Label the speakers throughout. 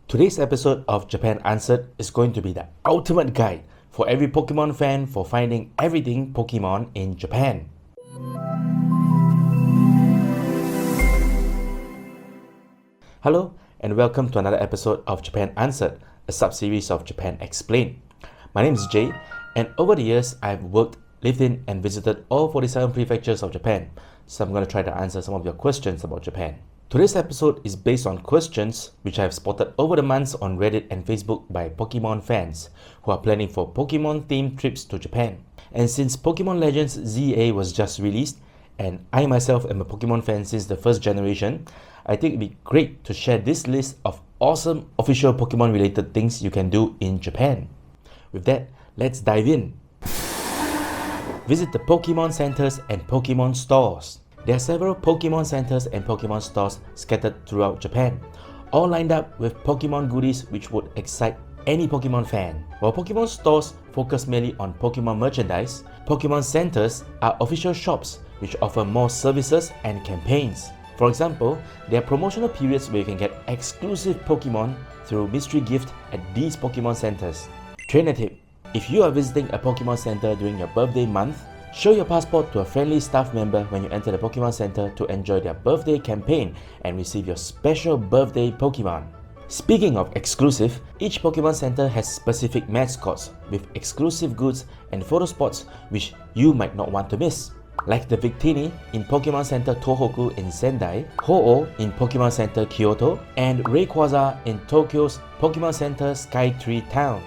Speaker 1: Today's episode of Japan Answered is going to be the ultimate guide for every Pokemon fan for finding everything Pokemon in Japan. Hello and welcome to another episode of Japan Answered, a sub-series of Japan Explained. My name is Jay, and over the years I've worked, lived in and visited all 47 prefectures of Japan, so I'm going to try to answer some of your questions about Japan. Today's episode is based on questions which I have spotted over the months on Reddit and Facebook by Pokemon fans who are planning for Pokemon-themed trips to Japan. And since Pokemon Legends ZA was just released, and I myself am a Pokemon fan since the first generation, I think it'd be great to share this list of awesome official Pokemon-related things you can do in Japan. With that, let's dive in. Visit the Pokemon centers and Pokemon stores. There are several Pokemon centers and Pokemon stores scattered throughout Japan, all lined up with Pokemon goodies which would excite any Pokemon fan. While Pokemon stores focus mainly on Pokemon merchandise, Pokemon centers are official shops which offer more services and campaigns. For example, there are promotional periods where you can get exclusive Pokemon through mystery gift at these Pokemon centers. Trainer tip: if you are visiting a Pokemon center during your birthday month, show your passport to a friendly staff member when you enter the Pokemon Center to enjoy their birthday campaign and receive your special birthday Pokemon. Speaking of exclusive, each Pokemon Center has specific mascots with exclusive goods and photo spots which you might not want to miss. Like the Victini in Pokemon Center Tohoku in Sendai, Ho-Oh in Pokemon Center Kyoto, and Rayquaza in Tokyo's Pokemon Center Skytree Town.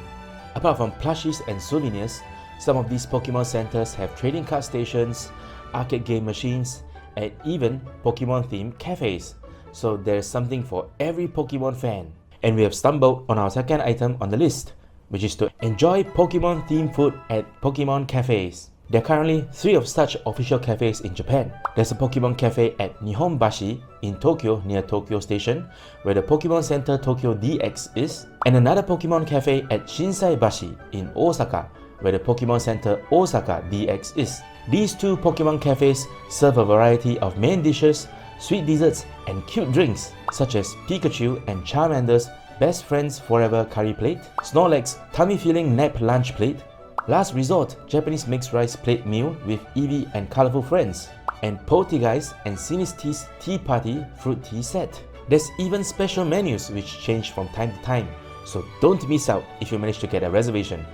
Speaker 1: Apart from plushies and souvenirs, some of these Pokemon centers have trading card stations, arcade game machines, and even Pokemon-themed cafes. So there's something for every Pokemon fan. And we have stumbled on our second item on the list, which is to enjoy Pokemon-themed food at Pokemon cafes. There are currently 3 of such official cafes in Japan. There's a Pokemon cafe at Nihonbashi in Tokyo near Tokyo Station, where the Pokemon Center Tokyo DX is, and another Pokemon cafe at Shinsaibashi in Osaka, where the Pokemon Center Osaka DX is. These 2 Pokemon cafes serve a variety of main dishes, sweet desserts, and cute drinks, such as Pikachu and Charmander's Best Friends Forever Curry Plate, Snorlax's tummy-filling nap lunch plate, Last Resort Japanese mixed rice plate meal with Eevee and colorful friends, and Poltergeist and Sinisty's Tea Party fruit tea set. There's even special menus which change from time to time, so don't miss out if you manage to get a reservation.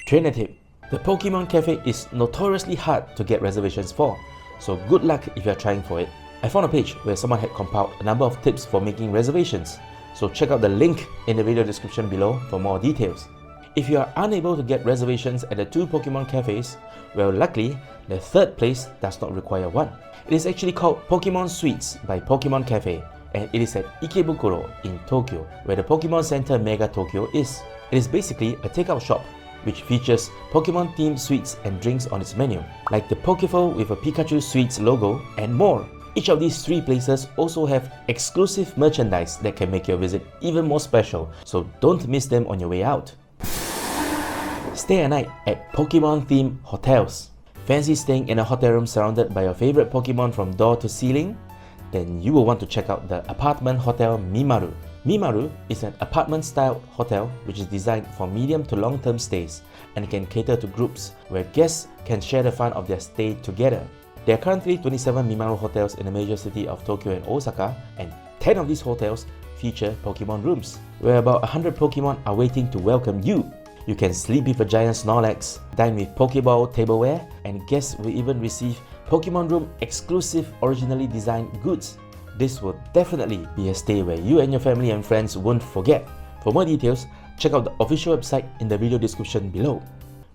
Speaker 1: Trainer tip: the Pokemon Cafe is notoriously hard to get reservations for, so good luck if you are trying for it. I found a page where someone had compiled a number of tips for making reservations, so check out the link in the video description below for more details. If you are unable to get reservations at the 2 Pokemon cafes, well, luckily, the third place does not require one. It is actually called Pokemon Suites by Pokemon Cafe, and it is at Ikebukuro in Tokyo, where the Pokemon Center Mega Tokyo is. It is basically a takeout shop which features Pokemon-themed sweets and drinks on its menu, like the Pokeful with a Pikachu Sweets logo and more. Each of these 3 places also have exclusive merchandise that can make your visit even more special, so don't miss them on your way out. Stay a night at Pokemon-themed hotels. Fancy staying in a hotel room surrounded by your favorite Pokemon from door to ceiling? Then you will want to check out the apartment hotel Mimaru. Mimaru is an apartment-style hotel which is designed for medium to long-term stays and can cater to groups where guests can share the fun of their stay together. There are currently 27 Mimaru hotels in the major city of Tokyo and Osaka, and 10 of these hotels feature Pokemon rooms, where about 100 Pokemon are waiting to welcome you. You can sleep with a giant Snorlax, dine with Pokeball tableware, and guests will even receive Pokemon Room exclusive originally designed goods. This will definitely be a stay where you and your family and friends won't forget. For more details, check out the official website in the video description below.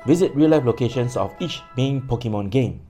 Speaker 1: Visit real-life locations of each main Pokemon game.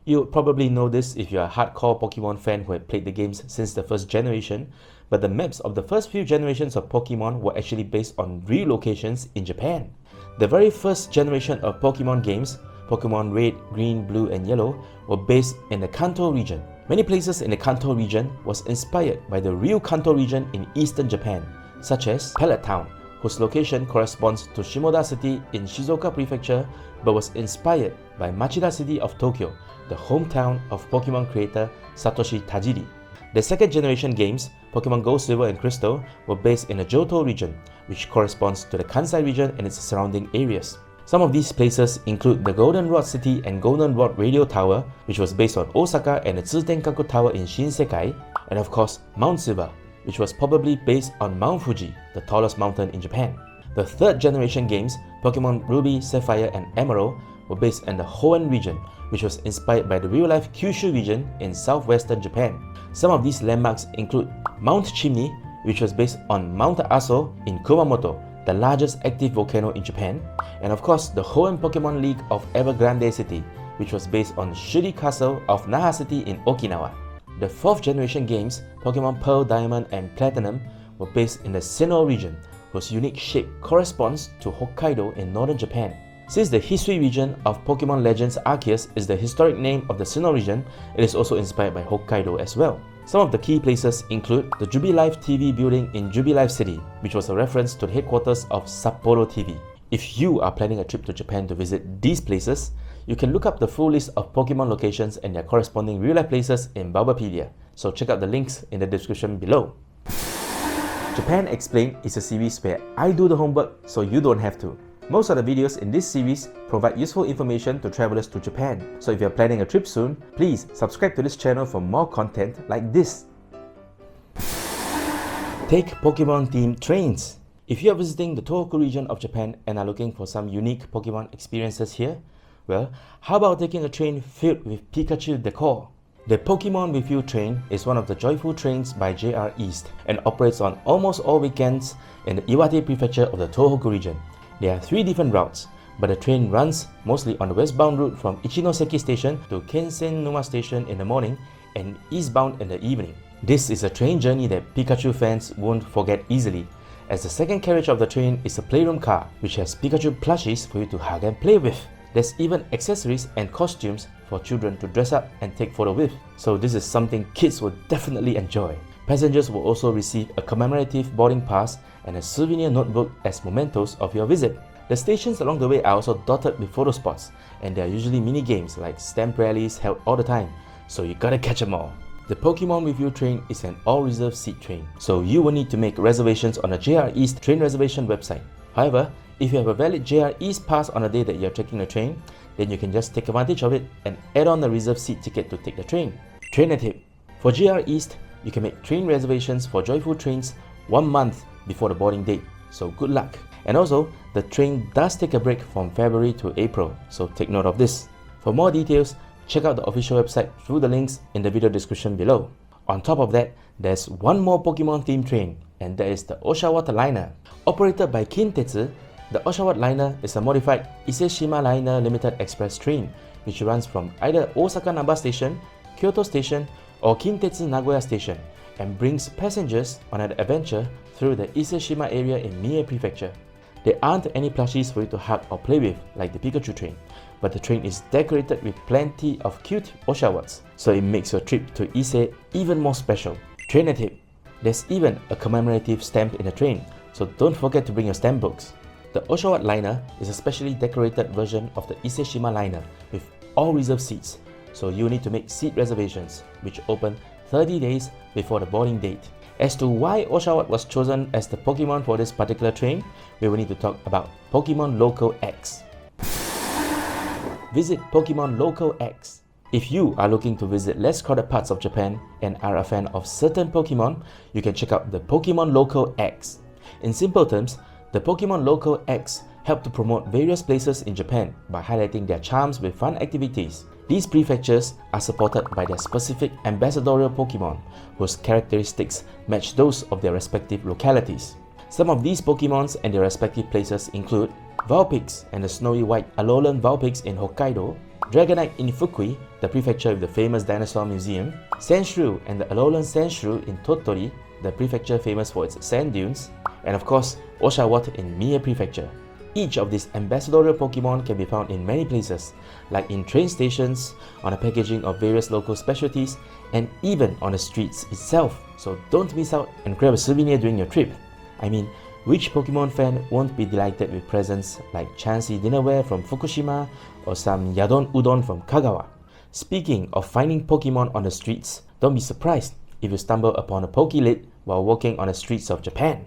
Speaker 1: You probably know this if you're a hardcore Pokemon fan who had played the games since the first generation, but the maps of the first few generations of Pokemon were actually based on real locations in Japan. The very first generation of Pokemon games, Pokemon Red, Green, Blue, and Yellow, were based in the Kanto region. Many places in the Kanto region was inspired by the real Kanto region in eastern Japan, such as Pallet Town, whose location corresponds to Shimoda City in Shizuoka Prefecture but was inspired by Machida City of Tokyo, the hometown of Pokemon creator Satoshi Tajiri. The second generation games, Pokemon Gold Silver and Crystal, were based in the Johto region, which corresponds to the Kansai region and its surrounding areas. Some of these places include the Golden Rod City and Golden Rod Radio Tower, which was based on Osaka, and the Tsutenkaku Tower in Shinsekai, and of course Mount Silver, which was probably based on Mount Fuji, the tallest mountain in Japan. The third generation games, Pokemon Ruby, Sapphire and Emerald, were based in the Hoenn region, which was inspired by the real-life Kyushu region in southwestern Japan. Some of these landmarks include Mount Chimney, which was based on Mount Aso in Kumamoto, the largest active volcano in Japan, and of course the Hoenn Pokemon League of Evergrande City, which was based on Shuri Castle of Naha City in Okinawa. The fourth generation games, Pokemon Pearl, Diamond and Platinum, were based in the Sinnoh region, whose unique shape corresponds to Hokkaido in northern Japan. Since the Hisui region of Pokemon Legends Arceus is the historic name of the Sinnoh region, it is also inspired by Hokkaido as well. Some of the key places include the Jubilife TV building in Jubilife City, which was a reference to the headquarters of Sapporo TV. If you are planning a trip to Japan to visit these places, you can look up the full list of Pokemon locations and their corresponding real-life places in Bulbapedia, so check out the links in the description below. Japan Explained is a series where I do the homework so you don't have to. Most of the videos in this series provide useful information to travelers to Japan, so if you're planning a trip soon, please subscribe to this channel for more content like this. Take Pokemon themed trains. If you are visiting the Tohoku region of Japan and are looking for some unique Pokemon experiences here, well, how about taking a train filled with Pikachu decor? The Pokemon With You train is one of the joyful trains by JR East and operates on almost all weekends in the Iwate prefecture of the Tohoku region. There are 3 different routes, but the train runs mostly on the westbound route from Ichinoseki Station to Kensen-Numa Station in the morning and eastbound in the evening. This is a train journey that Pikachu fans won't forget easily, as the second carriage of the train is a playroom car which has Pikachu plushies for you to hug and play with. There's even accessories and costumes for children to dress up and take photo with, so this is something kids will definitely enjoy. Passengers will also receive a commemorative boarding pass and a souvenir notebook as mementos of your visit. The stations along the way are also dotted with photo spots, and there are usually mini games like stamp rallies held all the time, so you gotta catch them all. The Pokemon With You train is an all-reserved seat train, so you will need to make reservations on the JR East train reservation website. However, if you have a valid JR East pass on the day that you are taking the train, then you can just take advantage of it and add on the reserved seat ticket to take the train. Trainer tip: for JR East, you can make train reservations for Joyful Trains 1 month before the boarding date, so good luck. And also, the train does take a break from February to April, so take note of this. For more details, check out the official website through the links in the video description below. On top of that, there's one more Pokemon themed train, and that is the Oshawott Liner. Operated by Kintetsu, the Oshawott Liner is a modified Iseshima Liner Limited Express train, which runs from either Osaka Namba Station, Kyoto Station, or Kintetsu Nagoya Station, and brings passengers on an adventure through the Iseshima area in Mie Prefecture. There aren't any plushies for you to hug or play with like the Pikachu train, but the train is decorated with plenty of cute Oshawotts, so it makes your trip to Ise even more special. Trainer tip: there's even a commemorative stamp in the train, so don't forget to bring your stamp books. The Oshawott Liner is a specially decorated version of the Iseshima Liner with all reserved seats, so you need to make seat reservations, which open 30 days before the boarding date. As to why Oshawott was chosen as the Pokemon for this particular train, we will need to talk about Pokemon Local X. Visit Pokemon Local X. If you are looking to visit less crowded parts of Japan and are a fan of certain Pokemon, you can check out the Pokemon Local X. In simple terms, the Pokemon Local X help to promote various places in Japan by highlighting their charms with fun activities. These prefectures are supported by their specific ambassadorial Pokemon, whose characteristics match those of their respective localities. Some of these Pokemons and their respective places include Vulpix and the snowy white Alolan Vulpix in Hokkaido, Dragonite in Fukui, the prefecture with the famous dinosaur museum, Sandshrew and the Alolan Sandshrew in Tottori, the prefecture famous for its sand dunes, and of course Oshawott in Mie Prefecture. Each of these ambassadorial Pokemon can be found in many places, like in train stations, on the packaging of various local specialties, and even on the streets itself. So don't miss out and grab a souvenir during your trip. I mean, which Pokemon fan won't be delighted with presents like Chansey dinnerware from Fukushima or some Yadon Udon from Kagawa? Speaking of finding Pokemon on the streets, don't be surprised if you stumble upon a Pokelid while walking on the streets of Japan.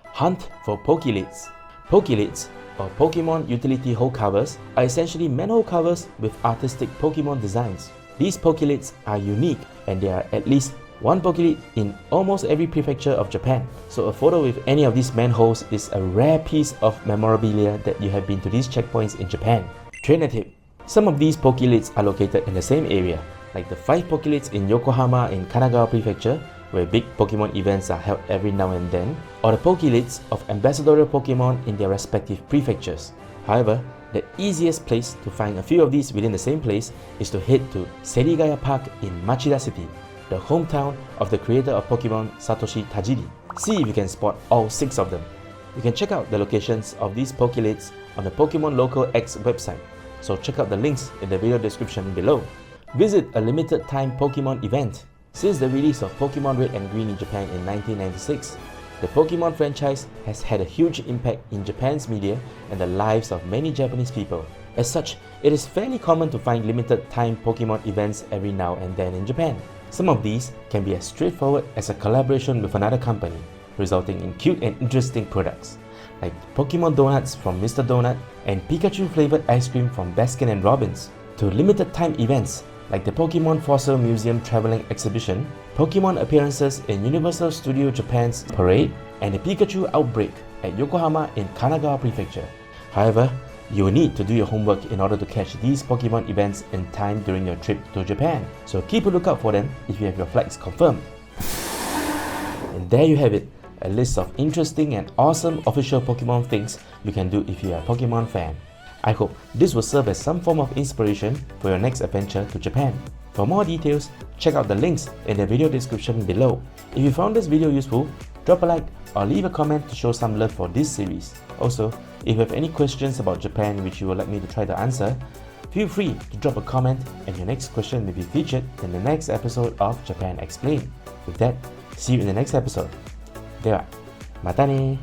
Speaker 1: Hunt for Pokelids. Pokelids, or Pokemon utility hole covers, are essentially manhole covers with artistic Pokemon designs. These Pokelids are unique, and there are at least one Pokelid in almost every prefecture of Japan, so a photo with any of these manholes is a rare piece of memorabilia that you have been to these checkpoints in Japan. Trainer tip: some of these Pokelids are located in the same area, like the 5 Pokelids in Yokohama in Kanagawa Prefecture, where big Pokemon events are held every now and then, or the Pokelids of ambassadorial Pokemon in their respective prefectures. However, the easiest place to find a few of these within the same place is to head to Serigaya Park in Machida City, the hometown of the creator of Pokemon, Satoshi Tajiri. See if you can spot all 6 of them. You can check out the locations of these Pokelids on the Pokemon Local X website, so check out the links in the video description below. Visit a limited time Pokemon event. Since the release of Pokemon Red and Green in Japan in 1996, the Pokemon franchise has had a huge impact in Japan's media and the lives of many Japanese people. As such, it is fairly common to find limited time Pokemon events every now and then in Japan. Some of these can be as straightforward as a collaboration with another company, resulting in cute and interesting products, like Pokemon Donuts from Mr. Donut and Pikachu flavored ice cream from Baskin & Robbins, to limited time events like the Pokemon Fossil Museum Traveling Exhibition, Pokemon appearances in Universal Studio Japan's Parade, and the Pikachu Outbreak at Yokohama in Kanagawa Prefecture. However, you will need to do your homework in order to catch these Pokemon events in time during your trip to Japan, so keep a lookout for them if you have your flights confirmed. And there you have it, a list of interesting and awesome official Pokemon things you can do if you are a Pokemon fan. I hope this will serve as some form of inspiration for your next adventure to Japan. For more details, check out the links in the video description below. If you found this video useful, drop a like or leave a comment to show some love for this series. Also, if you have any questions about Japan which you would like me to try to answer, feel free to drop a comment and your next question may be featured in the next episode of Japan Explained. With that, see you in the next episode. では、またね。